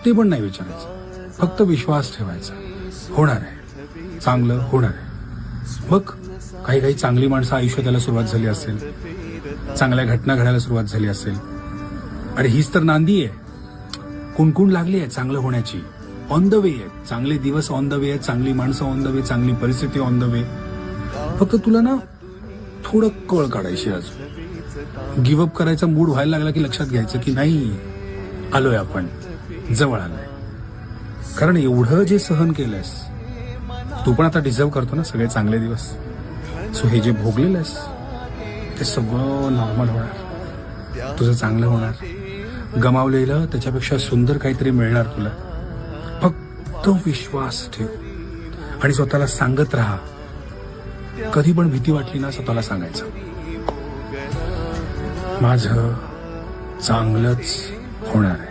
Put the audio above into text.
ते पण नाही विचारायचं, फक्त विश्वास ठेवायचा. होणार आहे, चांगलं होणार आहे. मग काही काही चांगली माणसं आयुष्यात यायला सुरुवात झाली असेल, चांगल्या घटना घडायला सुरुवात झाली असेल. अरे हीच तर नांदी आहे, कुणकुण लागली आहे चांगलं होण्याची. ऑन द वे आहे, चांगले दिवस ऑन द वे आहे, चांगली माणसं ऑन द वे, चांगली परिस्थिती ऑन द वे. फक्त तुला ना थोडं कळ काढायची. अजून गिव्हअप करायचा मूड व्हायला लागला की लक्षात घ्यायचं की नाही, आलोय आपण, जवळ आलोय. कारण एवढं जे सहन केलंयस तू पण आता डिझर्व करतो ना सगळे चांगले दिवस. सो हे जे भोगलेलंस ते सगळं नॉर्मल होणार, तुझं चांगलं होणार. गमावलेलं त्याच्यापेक्षा सुंदर काहीतरी मिळणार तुला. फक्त विश्वास ठेव आणि स्वतःला सांगत राहा. कधी पण भीती वाटली ना स्वतःला सांगायचं, माझं चांगलंच होणार आहे.